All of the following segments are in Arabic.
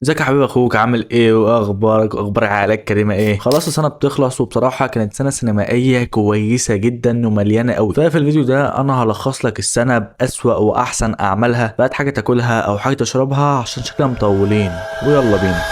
ازيك يا حبيب اخوك؟ عامل ايه واخبارك واخبار عائلك كريمه ايه؟ خلاص السنه بتخلص، وبصراحه كانت سنه سينمائيه كويسه جدا ومليانه قوي. ففي الفيديو ده انا هلخص لك السنه باسوا واحسن اعمالها، بقت حاجه تاكلها او حاجه تشربها عشان شكلها مطولين. ويلا بينا.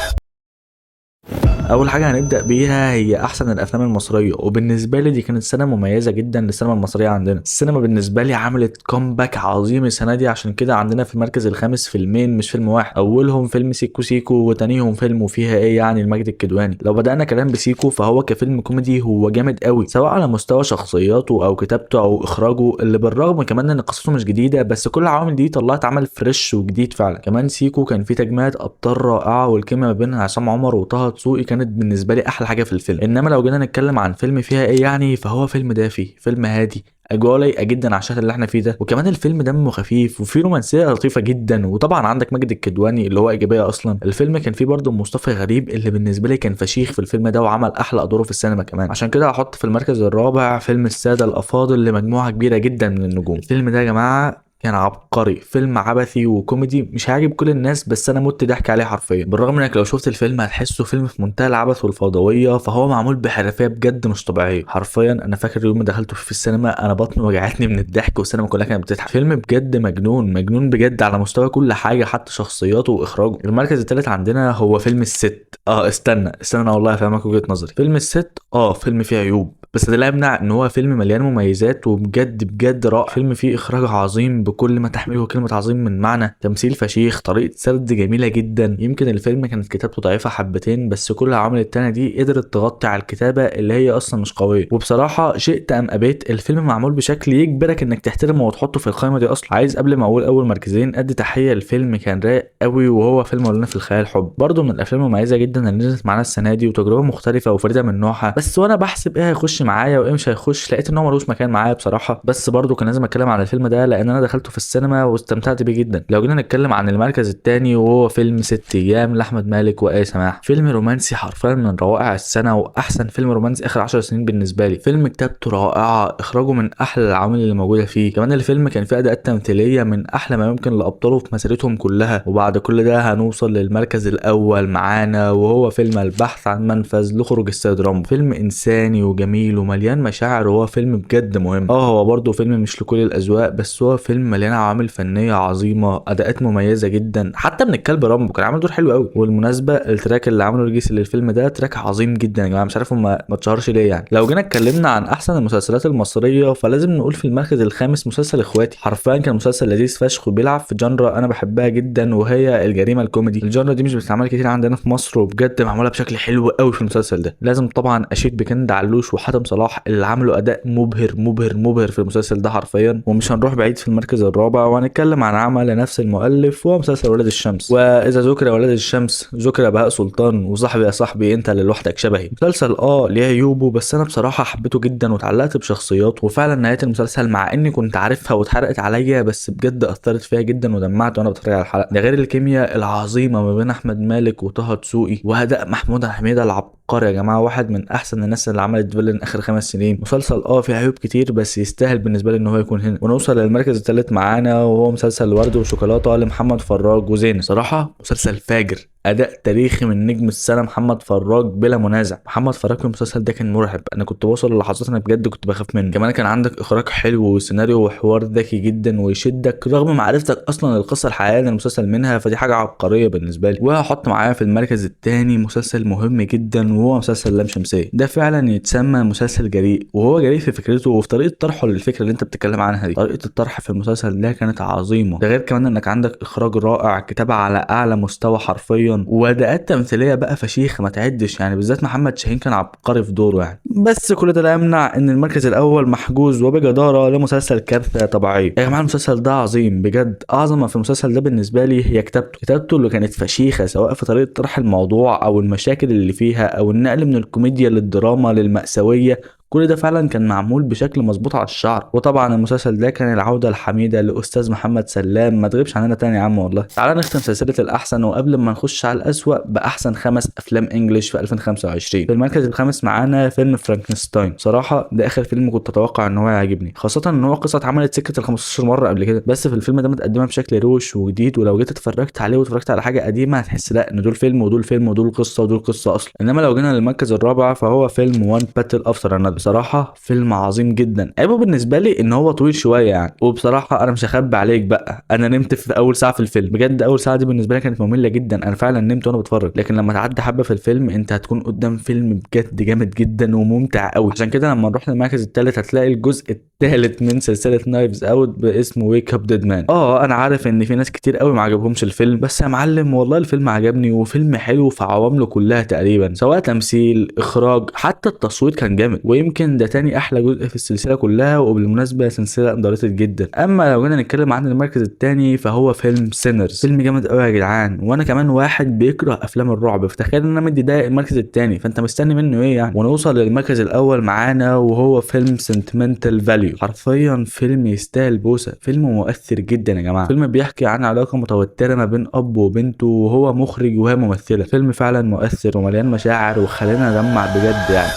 اول حاجه هنبدا بيها هي احسن الافلام المصريه، وبالنسبه لي دي كانت سنه مميزه جدا للسينما المصريه. عندنا السينما بالنسبه لي عملت كومباك عظيم السنه دي، عشان كده عندنا في المركز الخامس فيلمين مش فيلم واحد. اولهم فيلم سيكو سيكو، وتانيهم فيلم وفيها ايه يعني المجد الكدواني. لو بدانا كلام بسيكو فهو كفيلم كوميدي هو جامد قوي، سواء على مستوى شخصياته او كتابته او اخراجه، اللي بالرغم كمان ان قصته مش جديده، بس كل العوامل دي طلعت عمل فريش وجديد فعلا. كمان سيكو كان فيه تجميعة ابطال رائعه، والكيميا ما بين عصام عمر وطه دسوقي كانت بالنسبه لي احلى حاجه في الفيلم. انما لو جينا نتكلم عن فيلم فيها ايه يعني، فهو فيلم دافي، فيلم هادي، اجواء لايقه جدا على الشهر اللي احنا فيه ده. وكمان الفيلم دمه خفيف وفيه رومانسيه لطيفه جدا، وطبعا عندك ماجد الكدواني اللي هو ايجابيه اصلا. الفيلم كان فيه برضه مصطفى غريب اللي بالنسبه لي كان فشيخ في الفيلم ده، وعمل احلى ادواره في السينما كمان. عشان كده هحط في المركز الرابع فيلم الساده الافاضل لمجموعه كبيره جدا من النجوم. الفيلم ده يا جماعه كان عبقري، فيلم عبثي وكوميدي مش هيعجب كل الناس، بس انا مت ضحك عليه حرفيا. بالرغم انك لو شفت الفيلم هتحسه فيلم في منتهى العبث والفوضويه، فهو معمول بحرفيه بجد مش طبيعيه. حرفيا انا فاكر اليوم ما دخلته في السينما انا بطني وجعتني من الضحك، والسينما كلها كانت بتضحك. فيلم بجد مجنون مجنون بجد على مستوى كل حاجه، حتى شخصياته واخراجه. المركز الثالث عندنا هو فيلم الست. استنى والله افهمك وجهه نظري. فيلم الست فيلم فيه عيوب، بس ده لا يمنع ان هو فيلم مليان مميزات وبجد بجد رائع. فيلم فيه اخراج عظيم بكل ما تحمله كلمه عظيم من معنى، تمثيل فشيخ، طريقه سرد جميله جدا. يمكن الفيلم كانت كتابته ضعيفه حبتين، بس كل العوامل التانية دي قدرت تغطي على الكتابه اللي هي اصلا مش قويه. وبصراحه شئت ام ابيت الفيلم معمول بشكل يجبرك انك تحترمه وتحطه في القائمه دي اصلا. عايز قبل ما اقول اول مركزين ادي تحيه الفيلم كان رايق قوي، وهو فيلم مولانا في الخيال حب، برضه من الافلام المميزه جدا اللي نزلت معانا السنه دي، وتجربه مختلفه وفريده من نوعها. بس وانا بحسب ايه هيخش معايا وايه مش هيخش، لقيت ان هو ملوش مكان معايا بصراحه. بس برضه كان لازم اتكلم عن الفيلم ده لان انا دخلته في السينما واستمتعت بيه جدا. لو جينا نتكلم عن المركز الثاني وهو فيلم ست ايام لاحمد مالك وآية سماح، فيلم رومانسي حرفيا من روائع السنه، واحسن فيلم رومانسي اخر 10 سنين بالنسبه لي. فيلم كتابته رائعه، اخراجه من احلى العوامل اللي موجوده فيه. كمان الفيلم كان فيه اداءات تمثيليه من احلى ما يمكن لابطاله في مسيرتهم كلها. وبعد كل ده هنوصل للمركز الاول معانا، وهو فيلم البحث عن منفذ لخروج السيد رامبو. فيلم انساني وجميل ومليان مشاعر، وهو فيلم بجد مهم. هو برضه فيلم مش لكل الاذواق، بس هو فيلم مليان عوامل فنيه عظيمه، اداءات مميزه جدا، حتى من الكلب رامبو كان عامل دور حلو قوي. والمناسبه التراك اللي عمله رجيس للفيلم ده تراك عظيم جدا يا جماعه، مش عارف ما اتشهرش ليه يعني. لو جينا اتكلمنا عن احسن المسلسلات المصريه فلازم نقول في المركز الخامس مسلسل اخواتي. حرفيا كان مسلسل لذيذ فشخ وبيلعب في جنرا انا بحبها جدا، وهي الجريمه الكوميدي. الجنرا دي مش بتتعمل كتير عندنا في مصر، وبجد معموله بشكل حلو قوي في المسلسل ده. لازم طبعا اشيد بكند علوش وحاتم صلاح اللي عملوا اداء مبهر مبهر مبهر في المسلسل ده حرفيا. ومش هنروح بعيد في المركز الرابع وهنتكلم عن عمل لنفس المؤلف وهو مسلسل ولاد الشمس. واذا ذكر ولاد الشمس ذكر بهاء سلطان، وصاحبي يا صاحبي انت اللي لوحدك شبهي. مسلسل ليه عيوبه، بس انا بصراحه حبيته جدا واتعلقت بشخصيات. وفعلا نهايه المسلسل مع اني كنت عارفها واتحرقت عليا، بس بجد اثرت فيها جدا ودمعت وانا بتفرج على الحلقه. ده غير الكيمياء العظيمه ما بين احمد مالك وطه دسوقي، واداء محمود حميده العبقري يا جماعه، واحد من احسن الناس اللي عملت فيلن اخر 5 سنين. مسلسل فيه عيوب كتير بس يستاهل بالنسبه لي ان هو يكون هنا. ونوصل للمركز الثالث معانا وهو مسلسل ورد وشوكولاته لمحمد فراج وزين. صراحه مسلسل فاجر، اداء تاريخي من نجم السنه محمد فراج بلا منازع. محمد فراج في المسلسل ده كان مرعب، انا كنت بوصل للحظات انا بجد كنت بخاف منه. كمان كان عندك اخراج حلو وسيناريو وحوار ذكي جدا ويشدك رغم معرفتك اصلا القصه الحقيقيه للمسلسل منها، فدي حاجه عبقريه بالنسبه لي. وهحط معايا في المركز الثاني مسلسل مهم جدا وهو مسلسل لام شمسيه. ده فعلا يتسمى مسلسل جريء، وهو جريء في فكرته وفي طريقه طرحه للفكره اللي انت بتتكلم عنها دي. طريقه الطرح في المسلسل ده كانت عظيمه، ده غير كمان انك عندك اخراج رائع، كتابه على اعلى مستوى حرفيا، واداءات تمثيليه بقى فشيخه ما تعدش يعني، بالذات محمد شاهين كان عبقري في دوره يعني. بس كل ده لا يمنع ان المركز الاول محجوز وبجداره لمسلسل كارثه طبيعيه. يا جماعه المسلسل ده عظيم بجد، اعظم ما في المسلسل ده بالنسبه لي هي كتابته اللي كانت فشيخه، سواء في طريقه طرح الموضوع او المشاكل اللي فيها او النقل من الكوميديا للدراما للمأساويه. كل ده فعلا كان معمول بشكل مظبوط على الشعر. وطبعا المسلسل ده كان العوده الحميده لاستاذ محمد سلام، ما تغيبش عننا تاني يا عم والله. تعالى نختم سلسله الاحسن، وقبل ما نخش على الاسوأ باحسن 5 افلام انجلش في 2025. في المركز الخامس معانا فيلم فرانكنستاين. صراحه ده اخر فيلم كنت اتوقع ان هو يعجبني، خاصه ان هو قصه اتعملت سكه ال 15 مره قبل كده، بس في الفيلم ده متقدمه بشكل روش وجديد، ولو جيت اتفرجت عليه واتفرجت على حاجه قديمه هتحس لا ان دول فيلم ودول فيلم ودول قصه ودول قصه اصلا. انما لو جينا للمركز الرابع فهو فيلم وان باتل افتر انذر. بصراحه فيلم عظيم جدا، عيبه بالنسبه لي ان هو طويل شويه يعني، وبصراحه انا مش هخبي عليك بقى انا نمت في اول ساعه في الفيلم بجد. اول ساعه دي بالنسبه لي كانت ممله جدا، انا فعلا نمت وانا بتفرج. لكن لما تعدي حبه في الفيلم انت هتكون قدام فيلم بجد جامد جدا وممتع قوي. عشان كده لما نروح للمركز الثالث هتلاقي الجزء الثالث من سلسله نايفز اوت باسمه ويك اب ديد مان. انا عارف ان في ناس كتير قوي ما عجبهمش الفيلم، بس يا معلم والله الفيلم عجبني، وفيلم حلو في عوامله كلها تقريبا، سواء تمثيل اخراج حتى التصوير كان جامد. ويمكن ده تاني احلى جزء في السلسله كلها، وبالمناسبه سلسله اندريتد جدا. اما لو جينا نتكلم عن المركز الثاني فهو فيلم سينرز. فيلم جامد قوي يا جدعان، وانا كمان واحد بيكره افلام الرعب، فتخيل ان انا مدي ده المركز الثاني، فانت مستني منه ايه يعني. ونوصل للمركز الاول معانا وهو فيلم سنتمنتال فاليو. حرفيا فيلم يستاهل بوسه، فيلم مؤثر جدا يا جماعه. فيلم بيحكي عن علاقه متوتره ما بين اب وبنته، وهو مخرج وهي ممثله. فيلم فعلا مؤثر ومليان مشاعر وخلينا ندمع بجد يعني.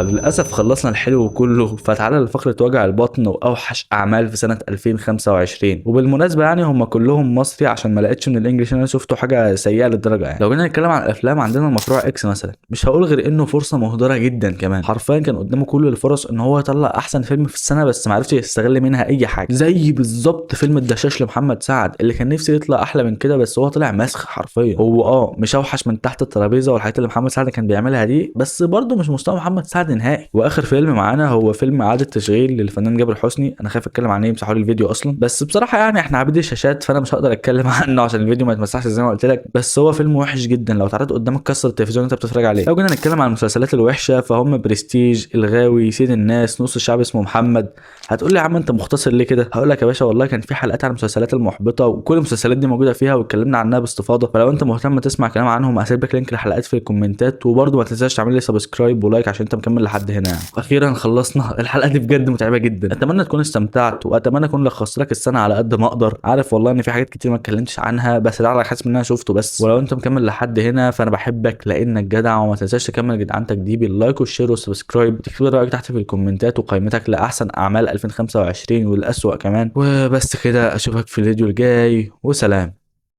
للأسف خلصنا الحلو كله، فتعالى لفقرة وجع البطن وأوحش أعمال في سنة 2025. وبالمناسبة يعني هم كلهم مصري، عشان ما لقيتش من الإنجليش أنا شفته حاجة سيئة للدرجة يعني. لو جينا نتكلم عن الأفلام عندنا المشروع إكس مثلا، مش هقول غير إنه فرصة مهدرة جدا كمان. حرفيا كان قدامه كل الفرص إن هو يطلع أحسن فيلم في السنة، بس ما عرفش يستغل منها أي حاجة. زي بالظبط فيلم الدشاش لمحمد سعد اللي كان نفسي يطلع أحلى من كده، بس هو طلع مسخ حرفيا. هو مش أوحش من تحت الترابيزة والحاجات اللي محمد سعد كان بيعملها دي، بس برضه مش مستوى محمد سعد نهائي. واخر فيلم معانا هو فيلم اعاده تشغيل للفنان جابر حسني. انا خايف اتكلم عن ايه، مسحوا لي الفيديو اصلا، بس بصراحه يعني احنا عبيد الشاشات فانا مش هقدر اتكلم عنه عشان الفيديو ما يتمسحش زي ما قلت لك. بس هو فيلم وحش جدا، لو اتعرض قدامك كسر التلفزيون انت بتتفرج عليه. لو جينا نتكلم عن المسلسلات الوحشه فهم برستيج، الغاوي، سيد الناس، نص الشعب اسمه محمد. هتقول لي يا عم انت مختصر ليه كده؟ هقول لك يا باشا والله كان في حلقات عن المسلسلات المحبطه، وكل المسلسلات دي موجوده فيها واتكلمنا عنها باستفاضه، فلو انت مهتم تسمع كلام عنهم هسيب لك لينك الحلقات في الكومنتات. وبرضه ما تنساش تعمل لي سبسكرايب ولايك عشان انت مكمل لحد هنا يعني. اخيرا خلصنا الحلقه دي بجد متعبه جدا، اتمنى تكون استمتعت، واتمنى اكون لخصت لك السنه على قد ما اقدر. عارف والله ان في حاجات كتير ما اتكلمتش عنها، بس ده على حاسس ان انا شفته بس. ولو انت مكمل لحد هنا فانا بحبك لانك جدع، وما تنساش تكمل جدعنتك دي باللايك والشير والسبسكرايب، وتكتب لي رايك تحت في الكومنتات وقائمتك لاحسن اعمال 2025 والاسوأ كمان. وبس كده، اشوفك في الفيديو الجاي وسلام.